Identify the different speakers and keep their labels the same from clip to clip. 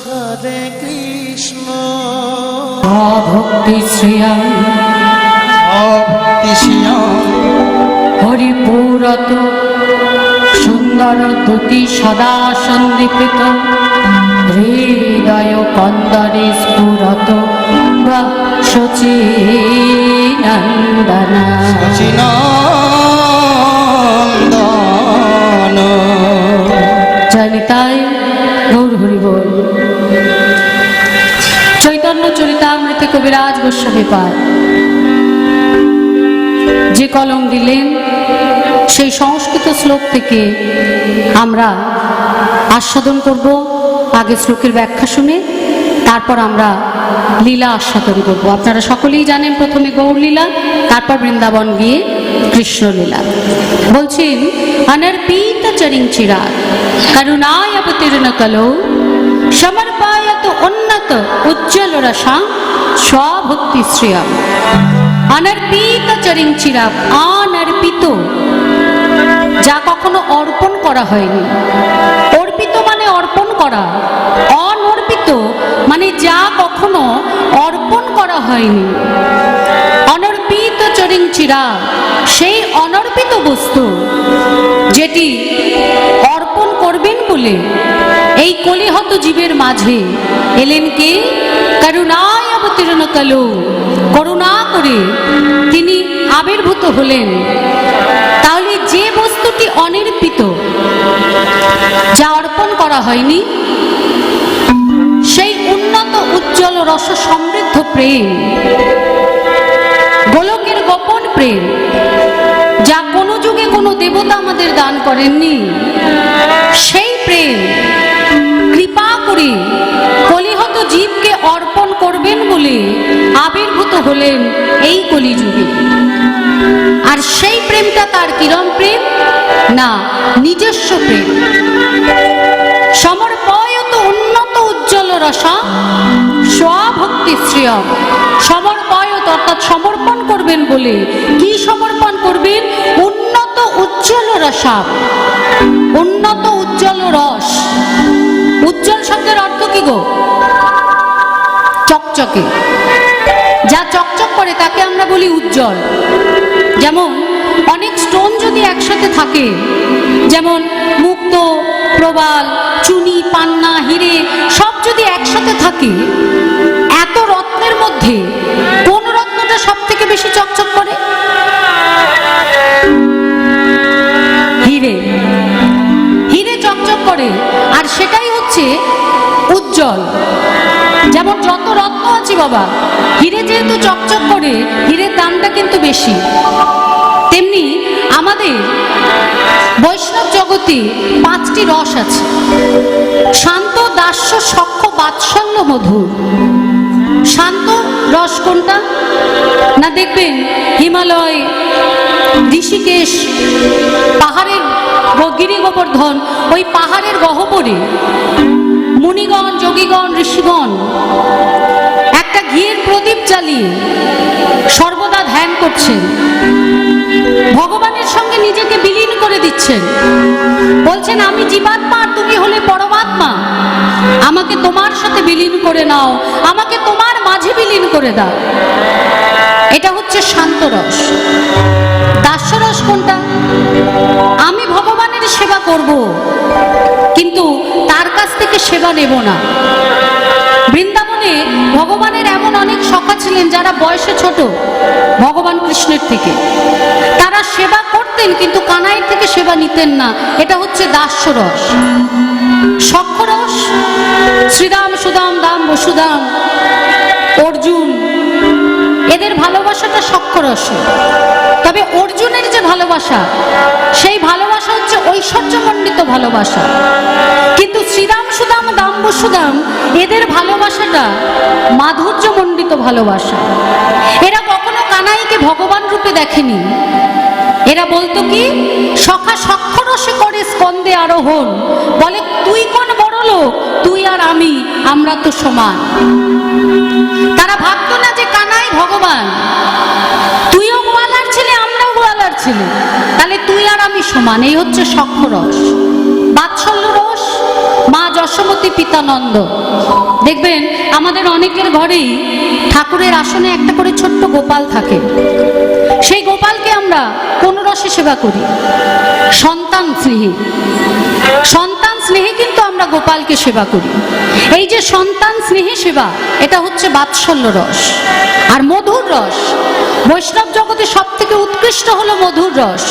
Speaker 1: হরে কৃষ্ণ
Speaker 2: ভক্তি শ্রিয়াম
Speaker 1: ভক্তি শ্রিয়াম
Speaker 2: হরিপুরত সুন্দর দুতি সদা সন্দীপিত হৃদয় কন্দরে স্ফুরত শচীনন্দন
Speaker 1: সচিনন্দন
Speaker 2: জয়নিতাই গৌর হরি বল। চৈতন্য চরিতামৃতে কবিরাজ গোস্বামী পায় যে কলম দিলেন সেই সংস্কৃত শ্লোক থেকে আমরা আস্বাদন করব। আগে শ্লোকের ব্যাখ্যা শুনে তারপর আমরা লীলা আস্বাদন করব। আপনারা সকলেই জানেন প্রথমে গৌর লীলা, তারপর বৃন্দাবন গিয়ে কৃষ্ণ লীলা। বলছেন অনর্পিত চরিং চিরাগ করুণায় অবতীর্ণ কলো সমর্পায়ত উন্নত উজ্জ্বল রসাং স্বভক্তি শ্রিয়াম। অনর্পিত চরিং চিরাগ, অনর্পিত যা কখনো অর্পণ করা হয়নি। অর্পিত মানে অর্পণ করা, অনর্পিত মানে যা কখনো অর্পণ করা হয়নি। অনর্পিত চরিং চিরাগ সেই অনর্পিত বস্তু যেটি অর্পণ করবেন বলে এই কলিহত জীবের মাঝে এলেন কে? করুণায় অবতীর্ণ কালো, করুণা করে তিনি আবির্ভূত হলেন। তাহলে যে বস্তুটি অনির্পিত, যা অর্পণ করা হয়নি, সেই উন্নত উজ্জ্বল রস সমৃদ্ধ প্রেম, গোলকের গোপন প্রেম, যা কোনো যুগে কোনো দেবতা আমাদের দান করেননি, সেই প্রেম কৃপা করে কলিহত জীবকে অর্পণ করবেন বলে আবির্ভূত হলেন এই কলিযুগে। আর সেই প্রেমটা তার কিরম প্রেম? না, নিজস্ব প্রেম। সমর্পয়ত উন্নত উজ্জ্বল রসা স্বভক্তি শ্রিয়ম। সমর্পয়ত অর্থাৎ সমর্পণ করবেন বলে, কি সমর্পণ করবেন? উন্নত উজ্জ্বল রসা, উন্নত উজ্জ্বল রস। উজ্জ্বল শব্দের অর্থ কি গো? চকচকে, যা চকচক করে তাকে আমরা বলি উজ্জ্বল। যেমন অনেক স্টোন যদি একসাথে থাকে, যেমন মুক্ত, প্রবাল, চুনি, পান্না, হিরে সব যদি একসাথে থাকে, এত রত্নের মধ্যে কোন রত্নটা সব থেকে বেশি চকচক করে? হিরে। হিরে চকচক করে, আর সেটাই হচ্ছে উজ্জ্বল। যেমন যত রত্ন আছে বাবা, হিরে যেহেতু চকচক করে, হিরের দামটা কিন্তু বেশি। তেমনি আমাদের বৈষ্ণব জগতে 5টি রস আছে: শান্ত, দাস্য, সখ্য, বাৎসল্য, মধুর। শান্ত রস কোনটা? না দেখবেন হিমালয়, ঋষিকেশ, পাহাড়ের গিরি গোবর্ধন, ওই পাহাড়ের গহ্বরে মুনিগণ, যোগীগণ, ঋষিগণ একটা ঘিয়ের প্রদীপ জ্বালিয়ে সর্বদা ধ্যান করছেন, ভগবানের সঙ্গে নিজেকে বিলীন করে দিচ্ছেন, বলছেন আমি জীবাত্মা আর তুমি হলে পরমাত্মা, আমাকে তোমার সাথে বিলীন করে নাও, আমাকে তোমার মাঝে বিলীন করে দাও। এটা হচ্ছে শান্ত রস। দাস্যরস কোনটা? আমি ভগবানের সেবা করব, কিন্তু তার কাছ থেকে সেবা নেব না। বৃন্দাবনে ভগবানের এমন অনেক সখা ছিলেন যারা বয়সে ছোট ভগবান কৃষ্ণের থেকে, তারা সেবা করতেন কিন্তু কানাইয়ের থেকে সেবা নিতেন না। এটা হচ্ছে দাস্যরস। সখ্যরস শ্রীরাম, সুদাম, দাম, বসুদাম, অর্জুন, এদের ভালোবাসাটা সখ্যরসে। তবে অর্জুনের যে ভালোবাসা, সেই ভালোবাসা হচ্ছে ঐশ্বর্যমণ্ডিত ভালোবাসা। কিন্তু শ্রীরাম, সুদাম, দাম, বসুদাম এদের ভালোবাসাটা মাধুর্যমণ্ডিত ভালোবাসা। এরা কখনো কানাইকে ভগবান রূপে দেখেনি। এরা বলতো কি, সখা সখ্যরসে করে স্কন্দে আরোহণ, বলে তুই কোন বড় লোক, তুই আর আমি, আমরা তো সমান। তারা ভাবতো না যে কানাই ভগবান, তুইও গোয়ালার ছেলে, আমরাও গোয়ালার ছেলে, তাহলে তুই আর আমি সমান। এই হচ্ছে সখ্যরস। বাৎসল্য রস মা যশোমতী, পিতা নন্দ। দেখবেন আমাদের অনেকের ঘরেই ঠাকুরের আসনে একটা করে ছোট্ট গোপাল থাকে। সেই গোপালকে আমরা কোন রসে সেবা করি? সন্তান স্নেহী। সন্তান স্নেহে কিন্তু আমরা গোপালকে সেবা করি। এই যে সন্তান স্নেহে সেবা, এটা হচ্ছে বাৎসল্য রস আর মধুর রস। বৈষ্ণব জগতে সব থেকে উৎকৃষ্ট হলো মধুর রস।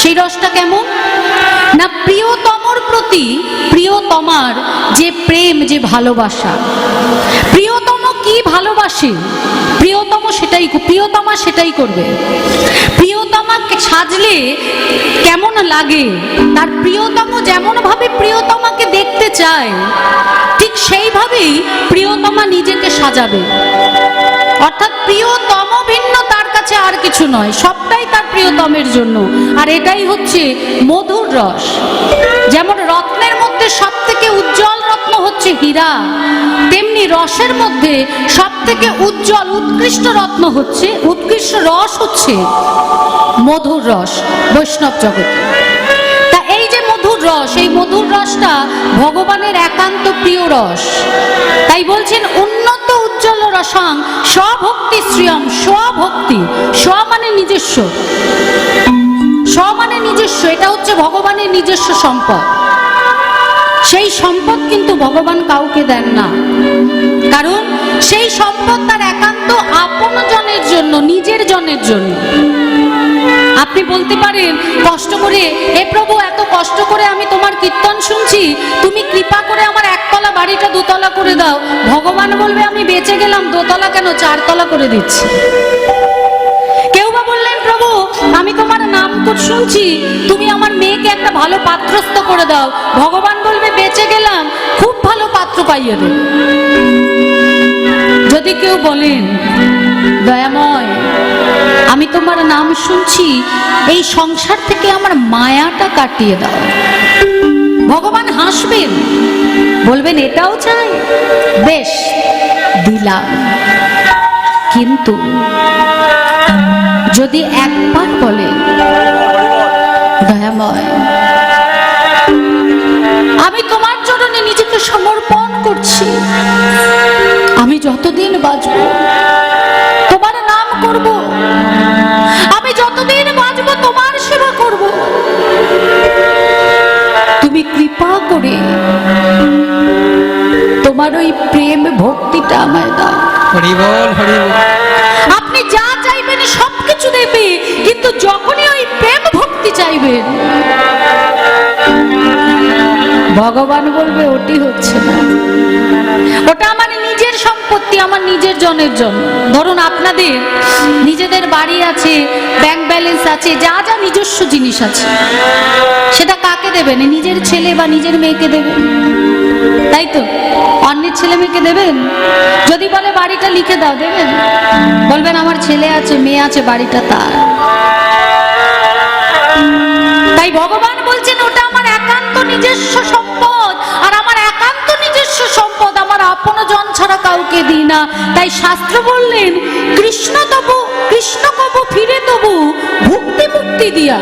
Speaker 2: সেই রসটা কেমন না, প্রিয়তমর প্রতি প্রিয়তমার যে প্রেম, যে ভালোবাসা। প্রিয়তম কি ভালোবাসে, প্রিয়তমা সেটাই করবে। প্রিয়তমাকে সাজলে কেমন লাগে, তার প্রিয়তম যেমন ভাবে প্রিয়তমাকে দেখতে চায়, ঠিক সেইভাবেই প্রিয়তমা নিজেকে সাজাবে। অর্থাৎ প্রিয়তম ভিন্ন তার কাছে আর কিছু নয়, সবটাই তার প্রিয়তমের জন্য। আর এটাই হচ্ছে মধুর রস। যেমন রত্নের মধ্যে সব থেকে উজ্জ্বল রত্ন হচ্ছে হীরা, তেমনি রসের মধ্যে সব থেকে উজ্জ্বল উৎকৃষ্ট রত্ন হচ্ছে, উৎকৃষ্ট রস হচ্ছে মধুর রস বৈষ্ণব জগতে। তা এই যে মধুর রস, এই মধুর রসটা ভগবানের একান্ত প্রিয় রস। তাই বলছেন উন্নত উজ্জ্বল রসাং স্বভক্তি শ্রিয়ম। স্বভক্তি, স্ব মানে নিজস্ব, স্ব মানে নিজস্ব, এটা হচ্ছে ভগবানের নিজস্ব সম্পদ। সেই সম্পদ কিন্তু ভগবান কাউকে দেন না, কারণ সেই সম্পদ তার একান্ত আপন জনের জন্য, নিজের জনের জন্য। আপনি বলতে পারেন কষ্ট করে, হে প্রভু এত কষ্ট করে আমি তোমার কীর্তন শুনছি, তুমি কৃপা করে আমার একতলা বাড়িটা দুতলা করে দাও। ভগবান বলবে আমি বেঁচে গেলাম, দোতলা কেন, চারতলা করে দিচ্ছি। কেউ বা বললেন প্রভু আমি তোমার নাম শুনছি, তুমি আমার মেয়েকে একটা ভালো পাত্রস্থ করে দাও। ভগবান বলবে বেঁচে গেলাম, খুব ভালো পাত্র পাইয়ে দেবে। যদি কেউ বলেন দয়াময় আমি তোমার নাম শুনছি, এই সংসার থেকে আমার মায়াটা কাটিয়ে দাও, ভগবান হাসবেন, বলবেন এটাও চাই, বেশ দিলাম। কিন্তু যদি একবার বলে দয়াময় আমি তোমার চরণে নিজেকে সমর্পণ করছি, আমি যতদিন বাঁচব তোমার নাম করব, আমি যতদিন বাঁচব তোমার সেবা করব, তুমি কৃপা করে তোমার ওই প্রেম ভক্তিটা আমায় দাও।
Speaker 1: হরি বল, হরি বল।
Speaker 2: আপনি যা চাইবেন সবকিছু দেবে, কিন্তু যখনই ওই প্রেম ভক্তি চাইবেন ভগবান বলবে ওটি হচ্ছে না, ওটা আমার নিজের সম্পত্তি, আমার নিজের জনের জন্য। ধরুন আপনাদের নিজেদের বাড়ি আছে, ব্যাংক ব্যালেন্স আছে, যা যা নিজস্ব জিনিস আছে, সেটা কাকে দেবেন? নিজের ছেলে বা নিজের মেয়েকে দেবেন, তাই তো? অন্যের ছেলে মেয়েকে দেবেন? যদি বলে বাড়িটা লিখে দাও, দেবেন? বলবেন আমার ছেলে আছে, মেয়ে আছে, বাড়িটা তার। তাই ভগবান বলছেন ওটা আমার একান্ত নিজস্ব সম্পদ, আর আমার একান্ত নিজস্ব সম্পদ আমার আপন জন ছাড়া কাউকে দিই না। তাই শাস্ত্র বললেন কৃষ্ণ তবু, কৃষ্ণ কবু ফিরে তবু ভক্তি মুক্তি দিয়া,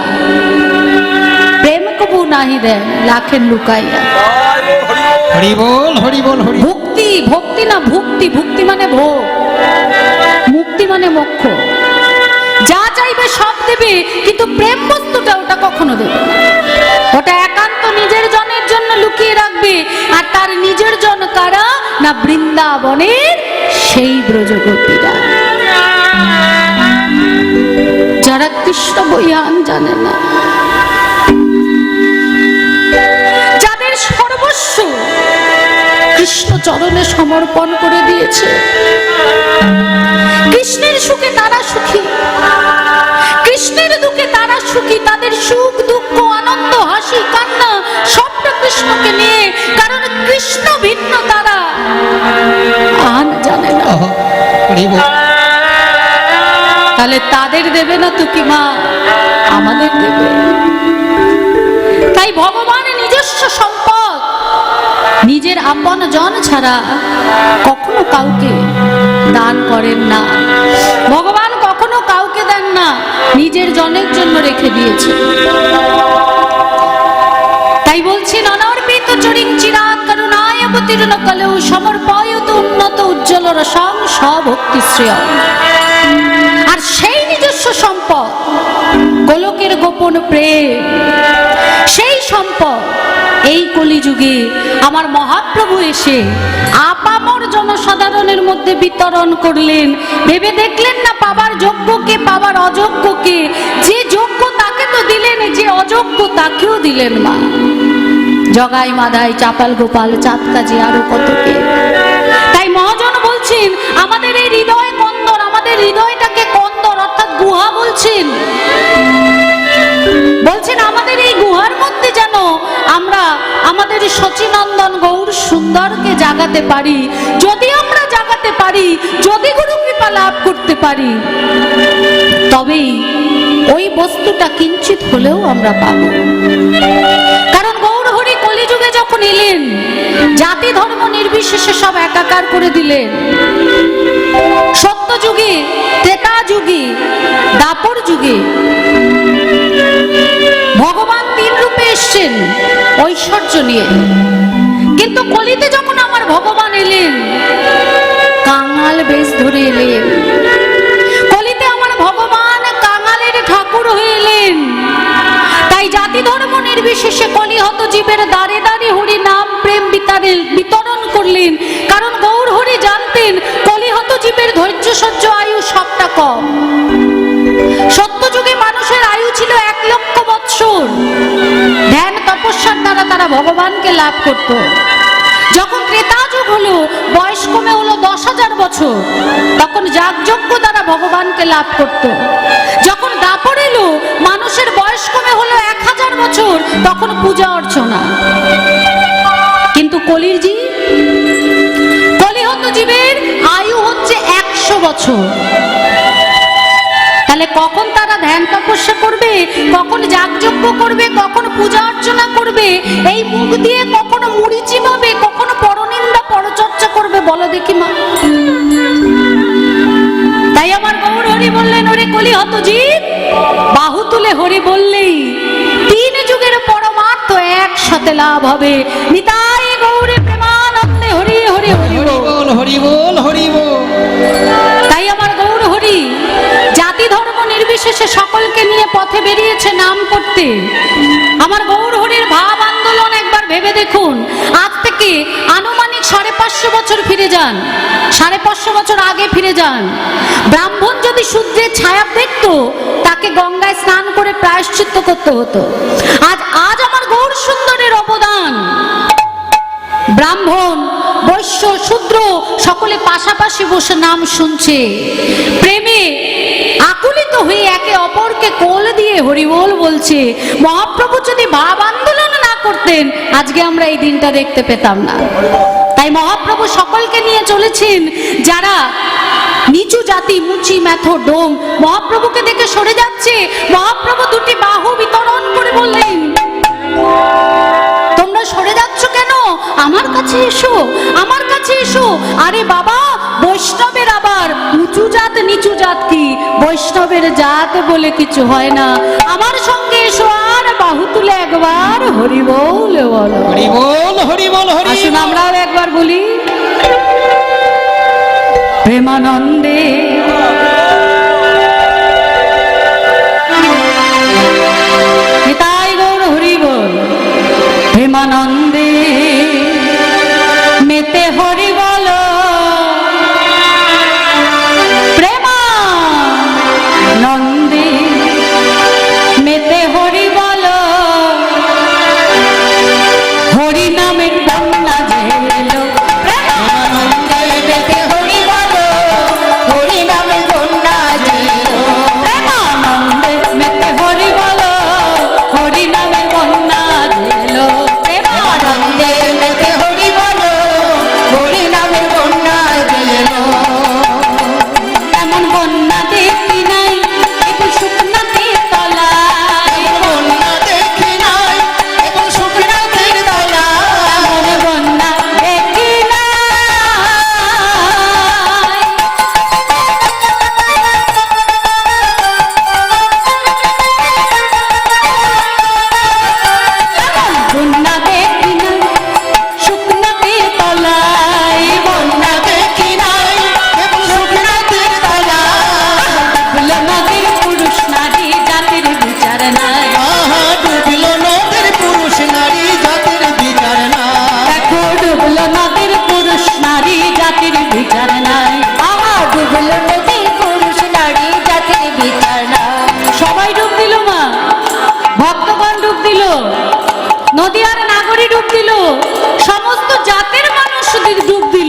Speaker 2: প্রেম কবু নাহি দেন লাখেন লুকাইয়া।
Speaker 1: হরি বল, হরি বল, হরি।
Speaker 2: ভক্তি, ভক্তি না ভুক্তি, ভুক্তি মানে ভোগ, মুক্তি মানে মোক্ষ। যা চাইবে সব দেবে, কিন্তু প্রেম বস্তুটা ওটা কখনো দেবে না, ওটা একান্ত নিজের জনের জন্য লুকিয়ে রাখবে। আর তার নিজের জন কারা না, বৃন্দাবনের সেই ব্রজগোপীরা, যারা কৃষ্ণ বইয়ান জানে না, যাদের সর্বস্ব কৃষ্ণ চরণে সমর্পণ করে দিয়েছে। কৃষ্ণের সুখে তারা সুখী, কৃষ্ণের দুঃখে তারা সুখী, তাদের সুখ দুঃখ আনন্দ হাসি কান্না সবটা কৃষ্ণকে নিয়ে, কারণ কৃষ্ণ ভিন্ন তারা আন জানে না। তাহলে তাদের দেবে না তো কি মা, আমাদের দেবে। তাই ভগবানের নিজস্ব সম্পদ নিজের আপন জন ছাড়া কখনো কাউকে দান করেন না। ভগবান কখনো কাউকে দেন না, নিজের জনের জন্য রেখে দিয়েছে। তাই বলছেন অনর্পিত চরিং চিরাত কলেও সমর্পয়ত উন্নত উজ্জ্বল রসং স্বভক্তিশ্রেয়। আর সেই নিজস্ব সম্পদ গোলকের গোপন প্রেম, সেই সম্পদ এই কলিযুগে আমার মহাপ্রভু এসে আপামর জনসাধারণের মধ্যে বিতরণ করলেন। ভেবে দেখলেন না পাবার যোগ্যকে, পাবার অযোগ্যকে? যে যোগ্য তাকে তো দিলেন, যে অযোগ্য তাকেও দিলেন মা। জগাই মাদাই চাপাল গোপাল চাঁদ কাজে আরো কতকে। তাই মহাজন বলছেন আমাদের এই হৃদয় কন্দর, আমাদের হৃদয়টাকে কন্দর অর্থাৎ গুহা বলছেন। বলছেন আমাদের এই গুহার মধ্যে যেন আমরা আমাদের সচিনন্দন গৌর সুন্দরকে জাগাতে পারি। যদি আমরা জাগাতে পারি, যদি গুরু কৃপা লাভ করতে পারি, তবেই ওই বস্তুটা কিঞ্চিত হলেও আমরা পাবো। কারণ গৌর হরি কলিযুগে যখন এলেন, জাতি ধর্ম নির্বিশেষে সব একাকার করে দিলেন। সত্য যুগে, ত্রেতা যুগে, দাপর যুগে ভগবান তিন রূপে এসছেন ঐশ্বর্য নিয়ে। কিন্তু কলিতে যখন আমার ভগবান এলেন, কাঙাল বেশ ধরে এলেন। কলিতে আমার ভগবান কাঙালের ঠাকুর হয়ে এলেন। তাই জাতি ধর্ম নির্বিশেষে কলিহত জীবের দ্বারে দ্বারে হরি নাম প্রেম বিতরণ করলেন। কারণ গৌর হরি জানতেন কলিহত জীবের ধৈর্য সহ্য আয়ু সবটা কম। সত্য যুগে মানুষের আয়ু ছিল 1 লক্ষ বৎসর। ধ্যান তপস্যার দ্বারা তারা ভগবানকে লাভ করত। যখন ত্রেতা যুগ হলো, বয়স কমে হলো 10,000 বছর, তখন যাগযজ্ঞ দ্বারা ভগবানকে লাভ করত। যখন দাপর এলো, মানুষের বয়স কমে হলো 1000 বছর, তখন পূজা অর্চনা। কিন্তু কলির জীব, কলিহত জীবের আয়ু হচ্ছে 100 বছর। তাহলে কখন তারা ধ্যান তপস্যা করবে, কখন যাগযজ্ঞ করবে, কখন পূজা অর্চনা করবে? এই মুখ দিয়ে কখনো মুড়ি চিবাবে, কখনো পরনিন্দা পরচর্চা করবে? বলো দেখি মা। তাই আমার গৌর হরি বললেন, ওরে কলিহত জীব, বাহু তুলে হরি বললেই 3 যুগের পরমার্থ একসাথে লাভ হবে। নিতাই গৌরে প্রেমানন্দে হরি হরি হরি বল,
Speaker 1: হরি বল, হরি বল।
Speaker 2: তাই আমার গৌর হরি জাতি ধর্ম নির্বিশেষে সকলকে নিয়ে পথে বেরিয়েছে নাম করতে। আমার গৌর হরির ভাব আন্দোলন একবার ভেবে দেখুন। আজ থেকে আনুমানিক 550 বছর ফিরে যান, 550 বছর আগে ফিরে যান। ব্রাহ্মণ যদি সূর্যের ছায়া দেখত, তাকে গঙ্গায় স্নান করে প্রায়শ্চিত্ত করতে হতো। আজ আমার গৌর সুন্দরের অবদান। ব্রাহ্মণ, বৈশ্য, শূদ্র সকলে পাশাপাশি বসে নাম শুনছে, প্রেমে আকুলিত হয়ে একে অপরকে কোল দিয়ে হরিবোল বলছে। মহাপ্রভু যদি ভাব আন্দোলন না করতেন, আজকে আমরা এই দিনটা দেখতে পেতাম না। তাই মহাপ্রভু সকলকে নিয়ে চলেছেন। যারা নিচু জাতি, মুচি ম্যাথো ডোম, মহাপ্রভুকে দেখে সরে যাচ্ছে। মহাপ্রভু 2টি বাহু বিতরণ করে বললেন, তোমরা সরে যাচ্ছ কেন? আমার কাছে এসো, আমার কাছে এসো। আরে বাবা, বৈষ্ণবের আবার উঁচু জাত নিচু জাত কি? বৈষ্ণবের জাত বলে কিছু হয় না। আমার সঙ্গে এসো আর বাহু তুলে একবার হরি বল বলো।
Speaker 1: হরি বল, হরি বল, হরি বল।
Speaker 2: আসুন আমরাও একবার বলি, প্রেমানন্দে নিতাই গৌর হরি বল। প্রেমানন্দে মেতে হরি বল, প্রেমানন্দে মেতে হরি বল। হরি নামের বন্যা ঝেলো, প্রেমানন্দে মেতে হরি বল।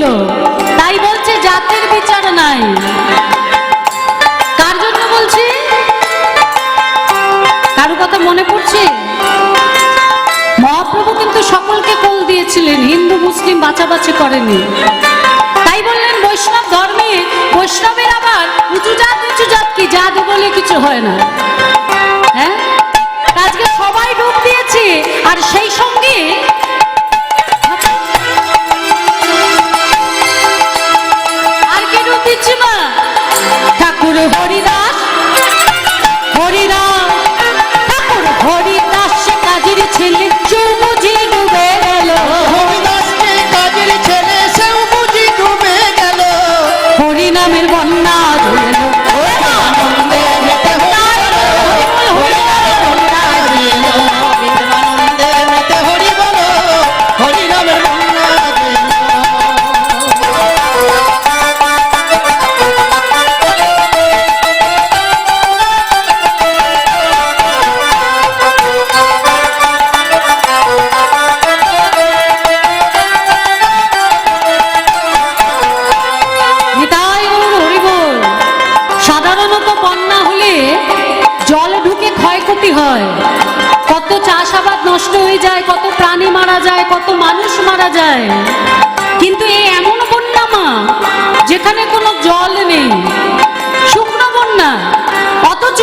Speaker 2: দিল, তাই বলছে জাতের বিচার নাই। কার জন্য বলছি? কারো কথা মনে পড়ছে? মহাপ্রভু কিন্তু সকলকে কোল দিয়েছিলেন, হিন্দু মুসলিম বাছাবাছি করেনি। তাই বললেন বৈষ্ণব ধর্মে বৈষ্ণবের আবার উঁচু জাত কি জাত বলে কিছু হয় না। হ্যাঁ, আজকে সবাই ডুব দিয়েছে, আর সেই সঙ্গে আর কে ডুব দিচ্ছে মা? ঠাকুর হরিদাস, হরিরাম ঠাকুর হরিদাস কাজের ছেলে চৌমুজি ডুবে গেল।
Speaker 1: হরিদাসকে কাজের ছেলে সেও বুঝি ডুবে গেল।
Speaker 2: হরিনামের বন্যা ধরল,
Speaker 1: আনন্দে মেতে হরি বলো, হরিনামের বন্যা গেল।
Speaker 2: নিতাই গৌর হরি বল। সাধারণত বন্যা হলে জল ঢুকে ক্ষয়ক্ষতি হয়, কত চাষাবাদ নষ্ট হয়ে যায়, কত প্রাণী মারা যায়, কত মানুষ মারা যায়। কিন্তু এই এমন বন্যা মা যেখানে কোনো জল নেই, শুকনো বন্যা, অথচ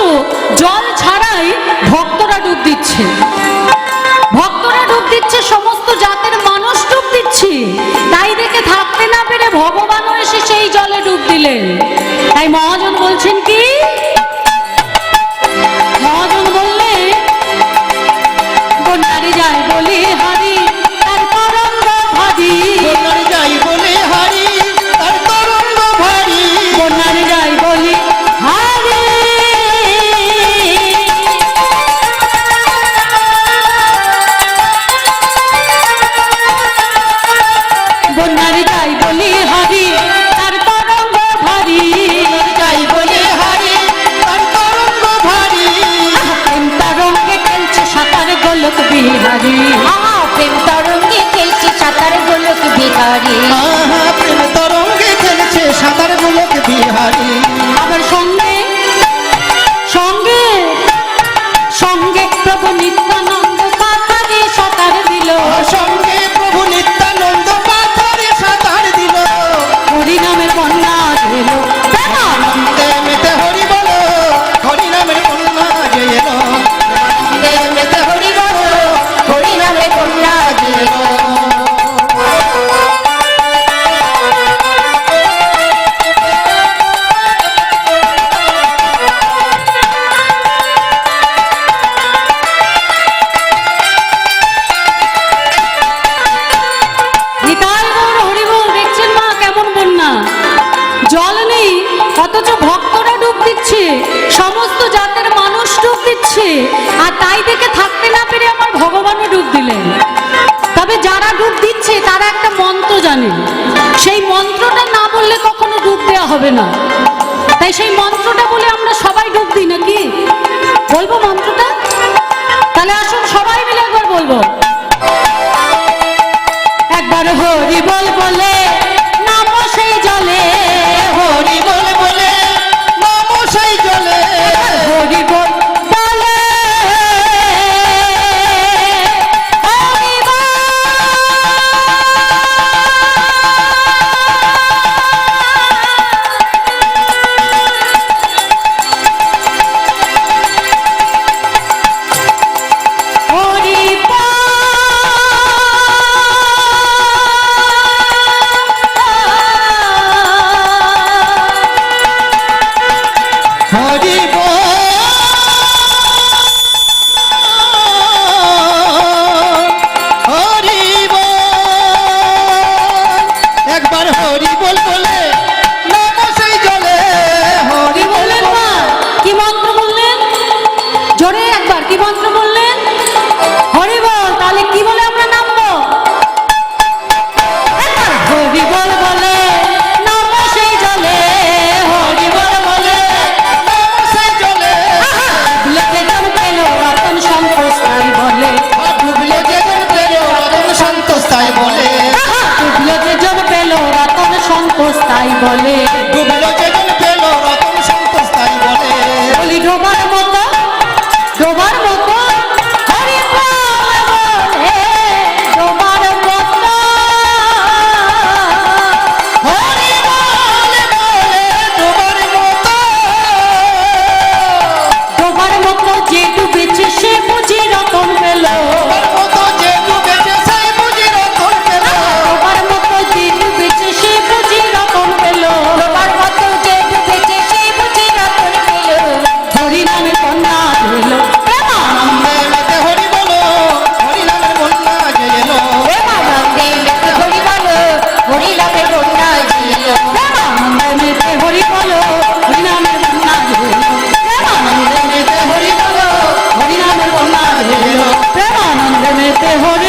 Speaker 2: জল ছাড়াই ভক্তরা ডুব দিচ্ছে। ভক্তরা ডুব দিচ্ছে, সমস্ত জাতের মানুষ ডুব দিচ্ছে। তাই দেখে থাকতে না পেরে ভগবানও এসে সেই জলে ডুব দিলেন। তাই মহাজন বলছেন কি? মহাজন বললে বন্যারে যায় বলে হারি তার তরঙ্গ ভারী।
Speaker 1: বন্যারে যাই বলে হারি তার তরঙ্গ ভারী।
Speaker 2: বন্যারে যায় বলে হারি বন্যারে যায় বলে হারি তার তরঙ্গ ভারী।
Speaker 1: যাই বলে হারি তার তরঙ্গ ভারী।
Speaker 2: প্রেম তরঙ্গে খেলছে সাঁতার গোলক বিহারী।
Speaker 3: প্রেম তরঙ্গে খেলছে সাঁতার গোলক বিহারী।
Speaker 1: আহা প্রেম তরঙ্গে খেলছে সাঁতার গোলক বিহারী।
Speaker 2: আবার সঙ্গে সঙ্গে সঙ্গে প্রভু নিত্যানন্দ পাথারে সাঁতার দিল।
Speaker 1: সঙ্গে প্রভু নিত্যানন্দ পাথরে সাঁতার দিল।
Speaker 2: হরিনামের বন্যা এলো,
Speaker 1: আনন্দে মেতে হরি বলো, হরিনামের বন্যা যে এলো।
Speaker 3: আনন্দে মেতে হরি বলো, হরিনামে বন্যা গেল।
Speaker 2: নিতাই গৌর হরি বল। দেখছেন মা কেমন বন্যা, জল নেই অথচ ভক্তরা ডুব দিচ্ছে, সমস্ত জাতের মানুষ ডুব দিচ্ছে। আর তাই দেখে থাকতে না পেরে আমার ভগবানও ডুব দিলেন। তবে যারা ডুব দিচ্ছে তারা একটা মন্ত্র জানে, সেই মন্ত্রটা না বললে কখনো ডুব দেওয়া হবে না। তাই সেই মন্ত্রটা বলে আমরা সবাই ডুব দিই নাকি? বলবো মন্ত্রটা? তাহলে আসুন সবাই মিলে একবার বলবো। একবার হরি বল বলে নামো সেই জলে,
Speaker 1: হরি বল বলে নামো সেই জলে।
Speaker 2: হরি বল বলে হরি বল। হরি
Speaker 1: হরি বল, হরি বল। একবার হরি বল বলে নামো সেই জলে। হরি
Speaker 2: কি বললেন মা? কি মন্ত্র বললেন? জোরে একবার কি মন্ত্র বললেন? হরি বল। তাহলে কি বলে আমরা নামবো? একবার হরি বল বলে নামো সেই জলে, হরি বল বলে
Speaker 1: নামো সেই জলে।
Speaker 2: লেগে জন পেল রতন সন্তোষ তাই বলে।
Speaker 1: ডুবলে যে জন পেল রতন সন্তোষ তাই বলে।
Speaker 2: ডুবলো যে জন পেল রতন সন্তোষ তাই বলে
Speaker 1: ডুবল যেদিন পেল রতন সন্তোষ তাই বলে
Speaker 2: বলি ডোবার মতো হরি বল বলে ডোবার মতো
Speaker 1: হরি বল বলে
Speaker 2: ডোবার মতো যে ডুবেছে সে বুঝি রতন পেল
Speaker 1: তোমার মতো যে ডুবেছে সেই বুঝি রতন পেল
Speaker 2: ডোবার মতো যে ডুবেছে সে বুঝি রতন পেল
Speaker 3: তোমার মতো যে ডুবেছে সে বুঝি রতন পেল
Speaker 2: হরি নামে কন্যা এলো
Speaker 1: আনন্দে মেতে হরি বলো হরি নামের বন্যা যে এলো
Speaker 3: প্রেমানন্দে মেতে হরি বলো হরি নামে বন্যা ছিল
Speaker 2: আনন্দে মেতে হরি বলো হরি নামের বন্যা এলো
Speaker 1: আনন্দে মেতে হরি বলো
Speaker 2: হরি নামের বন্যা এলো প্রেমানন্দে মেতে হরি